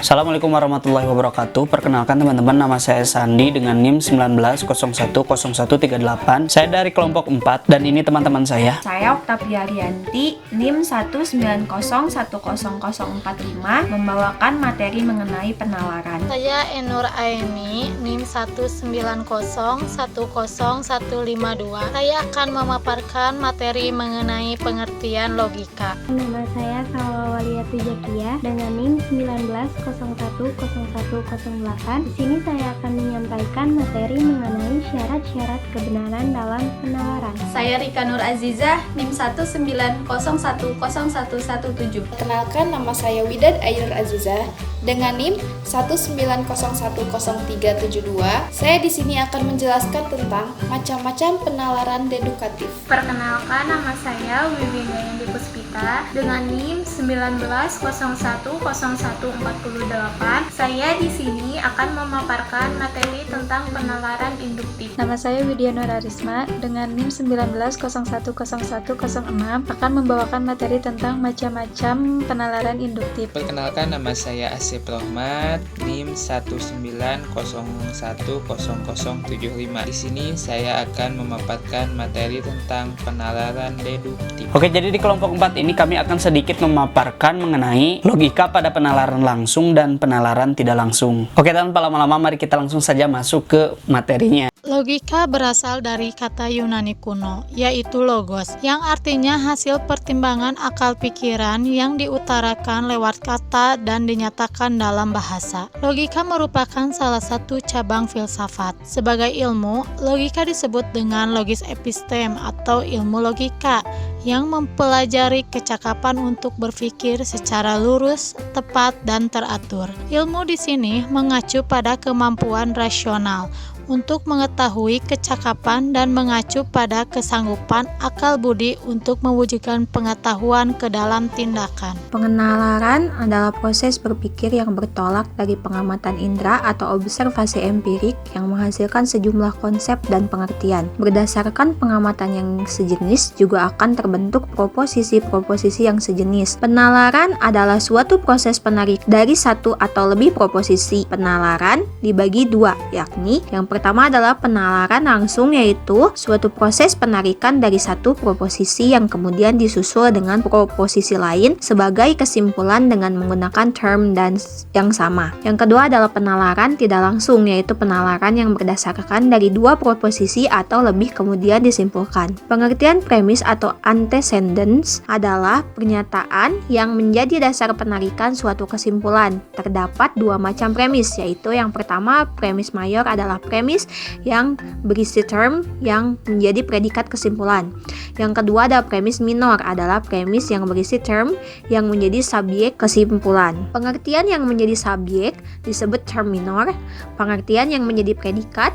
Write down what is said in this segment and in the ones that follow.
Assalamualaikum warahmatullahi wabarakatuh. Perkenalkan teman-teman, nama saya Sandi dengan NIM 19010138. Saya dari kelompok 4 dan ini teman-teman saya. Saya Oktavia Rianti, NIM 190100045, membawakan materi mengenai penalaran. Saya Enur Aini, NIM 190100152. Saya akan memaparkan materi mengenai pengertian logika. Nama saya Salwa Waliyati Jakia dengan NIM 19010108. Di sini saya akan menyampaikan materi mengenai syarat-syarat kebenaran dalam penalaran. Saya Rika Nur Azizah, NIM 190101117. Perkenalkan, nama saya Widad Ainur Azizah dengan NIM 190100372. Saya di sini akan menjelaskan tentang macam-macam penalaran dedukatif. Perkenalkan, nama saya Wiwi Gayandi Puspita dengan NIM 19010148. Saya di sini akan memaparkan materi tentang penalaran induktif. Nama saya Widya Nurarisma dengan NIM 19010106 akan membawakan materi tentang macam-macam penalaran induktif. Perkenalkan, nama saya Asep Rohmat, NIM 190100075. Di sini saya akan memaparkan materi tentang penalaran deduktif. Oke, jadi di kelompok 4 ini kami akan sedikit memaparkan mengenai logika pada penalaran langsung dan penalaran tidak langsung. Oke, tanpa lama-lama mari kita langsung saja masuk ke materinya. Logika berasal dari kata Yunani kuno, yaitu logos, yang artinya hasil pertimbangan akal pikiran yang diutarakan lewat kata dan dinyatakan dalam bahasa. Logika merupakan salah satu cabang filsafat. Sebagai ilmu, logika disebut dengan logis epistem atau ilmu logika, yang mempelajari kecakapan untuk berpikir secara lurus, tepat, dan teratur. Ilmu di sini mengacu pada kemampuan rasional untuk mengetahui kecakapan dan mengacu pada kesanggupan akal budi untuk mewujudkan pengetahuan ke dalam tindakan. Pengenalaran adalah proses berpikir yang bertolak dari pengamatan indera atau observasi empirik yang menghasilkan sejumlah konsep dan pengertian. Berdasarkan pengamatan yang sejenis juga akan terbentuk proposisi-proposisi yang sejenis. Penalaran adalah suatu proses penarik dari satu atau lebih proposisi. Penalaran dibagi dua, yakni yang pertama adalah penalaran langsung, yaitu suatu proses penarikan dari satu proposisi yang kemudian disusul dengan proposisi lain sebagai kesimpulan dengan menggunakan term dan yang sama. Yang kedua adalah penalaran tidak langsung, yaitu penalaran yang berdasarkan dari dua proposisi atau lebih kemudian disimpulkan. Pengertian premis atau antecedents adalah pernyataan yang menjadi dasar penarikan suatu kesimpulan. Terdapat dua macam premis, yaitu yang pertama, premis mayor adalah premis yang berisi term yang menjadi predikat kesimpulan. Yang kedua ada premis minor, adalah premis yang berisi term yang menjadi subjek kesimpulan. Pengertian yang menjadi subjek disebut term minor, pengertian yang menjadi predikat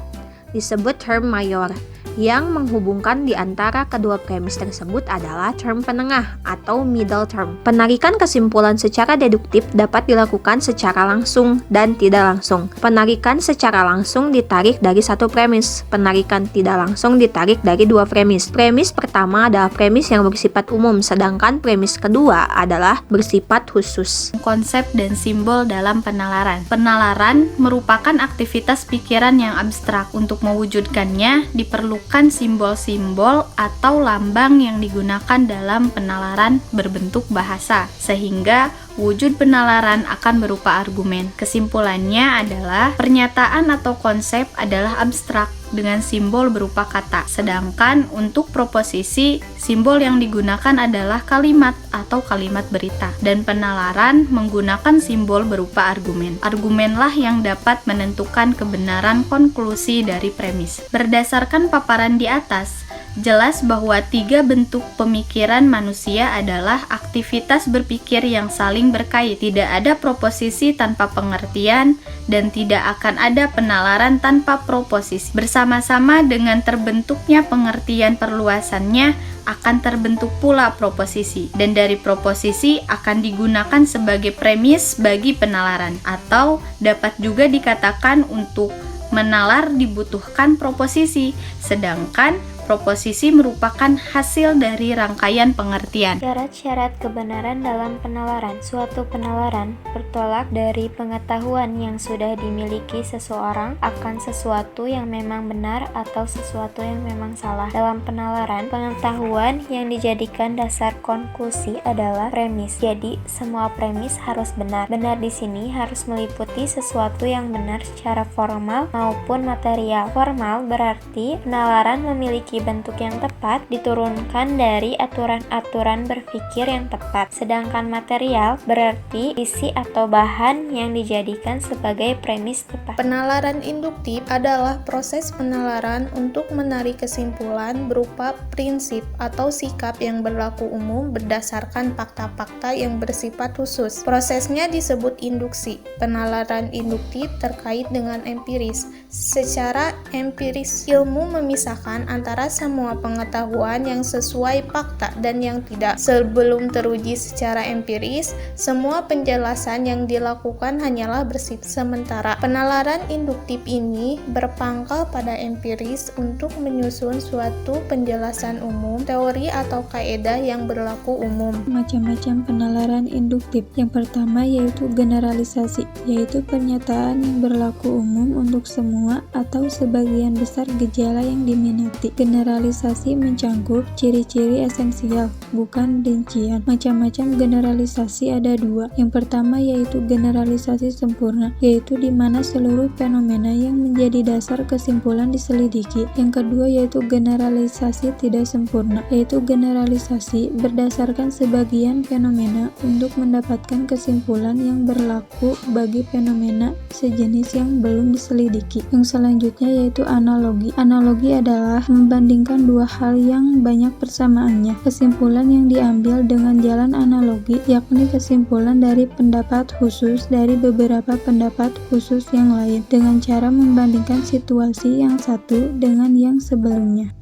disebut term mayor. Yang menghubungkan di antara kedua premis tersebut adalah term penengah atau middle term. Penarikan kesimpulan secara deduktif dapat dilakukan secara langsung dan tidak langsung. Penarikan secara langsung ditarik dari satu premis. Penarikan tidak langsung ditarik dari dua premis. Premis pertama adalah premis yang bersifat umum, sedangkan premis kedua adalah bersifat khusus. Konsep dan simbol dalam penalaran. Penalaran merupakan aktivitas pikiran yang abstrak. Untuk mewujudkannya diperlukan simbol-simbol atau lambang yang digunakan dalam penalaran berbentuk bahasa, sehingga wujud penalaran akan berupa argumen. Kesimpulannya adalah pernyataan atau konsep adalah abstrak dengan simbol berupa kata, sedangkan untuk proposisi, simbol yang digunakan adalah kalimat atau kalimat berita, dan penalaran menggunakan simbol berupa argumen. Argumenlah yang dapat menentukan kebenaran konklusi dari premis. Berdasarkan paparan di atas, jelas bahwa tiga bentuk pemikiran manusia adalah aktivitas berpikir yang saling berkait. Tidak ada proposisi tanpa pengertian dan tidak akan ada penalaran tanpa proposisi. Bersama-sama dengan terbentuknya pengertian perluasannya akan terbentuk pula proposisi, dan dari proposisi akan digunakan sebagai premis bagi penalaran, atau dapat juga dikatakan untuk menalar dibutuhkan proposisi, sedangkan Proposisi merupakan hasil dari rangkaian pengertian. Syarat-syarat kebenaran dalam penalaran. Suatu penalaran bertolak dari pengetahuan yang sudah dimiliki seseorang akan sesuatu yang memang benar atau sesuatu yang memang salah. Dalam penalaran, pengetahuan yang dijadikan dasar konklusi adalah premis. Jadi, semua premis harus benar. Benar di sini harus meliputi sesuatu yang benar secara formal maupun material. Formal berarti penalaran memiliki bentuk yang tepat diturunkan dari aturan-aturan berpikir yang tepat. Sedangkan material berarti isi atau bahan yang dijadikan sebagai premis tepat. Penalaran induktif adalah proses penalaran untuk menarik kesimpulan berupa prinsip atau sikap yang berlaku umum berdasarkan fakta-fakta yang bersifat khusus. Prosesnya disebut induksi. Penalaran induktif terkait dengan empiris. Secara empiris, ilmu memisahkan antara semua pengetahuan yang sesuai fakta dan yang tidak. Sebelum teruji secara empiris, semua penjelasan yang dilakukan hanyalah bersifat sementara. Penalaran induktif ini berpangkal pada empiris untuk menyusun suatu penjelasan umum, teori atau kaidah yang berlaku umum. Macam-macam penalaran induktif. Yang pertama yaitu generalisasi, yaitu pernyataan yang berlaku umum untuk semua atau sebagian besar gejala yang diminati. Generalisasi mencangkup ciri-ciri esensial, bukan rincian. Macam-macam generalisasi ada dua. Yang pertama yaitu generalisasi sempurna, yaitu di mana seluruh fenomena yang menjadi dasar kesimpulan diselidiki. Yang kedua yaitu generalisasi tidak sempurna, yaitu generalisasi berdasarkan sebagian fenomena untuk mendapatkan kesimpulan yang berlaku bagi fenomena sejenis yang belum diselidiki. Yang selanjutnya yaitu analogi. Analogi adalah membandingkan dua hal yang banyak persamaannya. Kesimpulan yang diambil dengan jalan analogi yakni kesimpulan dari pendapat khusus dari beberapa pendapat khusus yang lain dengan cara membandingkan situasi yang satu dengan yang sebelumnya.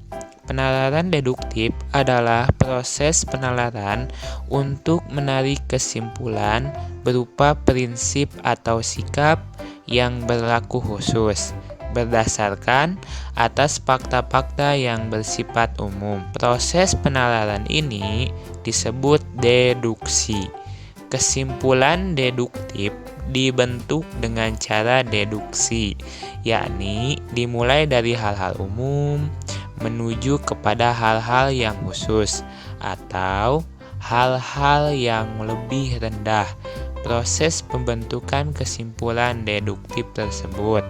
Penalaran deduktif adalah proses penalaran untuk menarik kesimpulan berupa prinsip atau sikap yang berlaku khusus berdasarkan atas fakta-fakta yang bersifat umum. Proses penalaran ini disebut deduksi. Kesimpulan deduktif dibentuk dengan cara deduksi, yakni dimulai dari hal-hal umum menuju kepada hal-hal yang khusus atau hal-hal yang lebih rendah. Proses pembentukan kesimpulan deduktif tersebut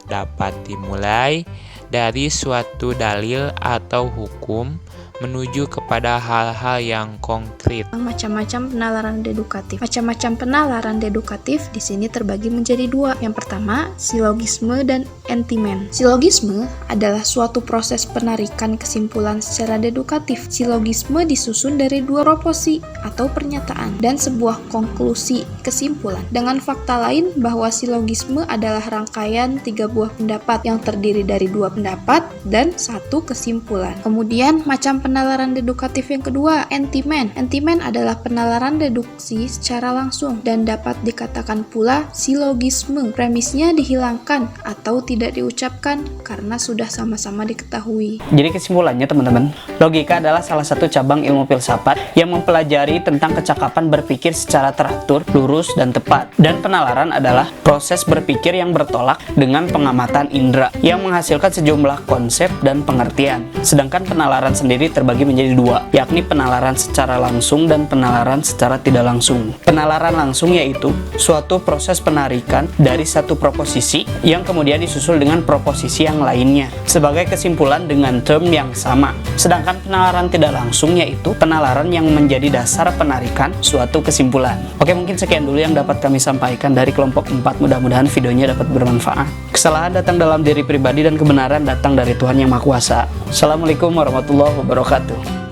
dapat dimulai dari suatu dalil atau hukum menuju kepada hal-hal yang konkret. Macam-macam penalaran dedukatif. Macam-macam penalaran dedukatif di sini terbagi menjadi dua. Yang pertama, silogisme dan entimen. Silogisme adalah suatu proses penarikan kesimpulan secara dedukatif. Silogisme disusun dari dua proposi atau pernyataan dan sebuah konklusi kesimpulan. Dengan fakta lain bahwa silogisme adalah rangkaian 3 buah pendapat yang terdiri dari 2 pendapat dan 1 kesimpulan. Kemudian macam penalaran dedukatif yang kedua, entimen. Entimen adalah penalaran deduksi secara langsung dan dapat dikatakan pula silogisme. Premisnya dihilangkan atau tidak diucapkan karena sudah sama-sama diketahui. Jadi kesimpulannya teman-teman, logika adalah salah satu cabang ilmu filsafat yang mempelajari tentang kecakapan berpikir secara teratur, lurus, dan tepat. Dan penalaran adalah proses berpikir yang bertolak dengan pengamatan indera yang menghasilkan sejumlah konsep dan pengertian. Sedangkan penalaran sendiri terbagi menjadi dua, yakni penalaran secara langsung dan penalaran secara tidak langsung. Penalaran langsung yaitu suatu proses penarikan dari satu proposisi yang kemudian disusul dengan proposisi yang lainnya sebagai kesimpulan dengan term yang sama. Sedangkan penalaran tidak langsung yaitu penalaran yang menjadi dasar penarikan suatu kesimpulan. Oke, mungkin sekian dulu yang dapat kami sampaikan dari kelompok 4. Mudah-mudahan videonya dapat bermanfaat. Kesalahan datang dalam diri pribadi dan kebenaran datang dari Tuhan Yang Maha Kuasa. Assalamualaikum warahmatullahi wabarakatuh.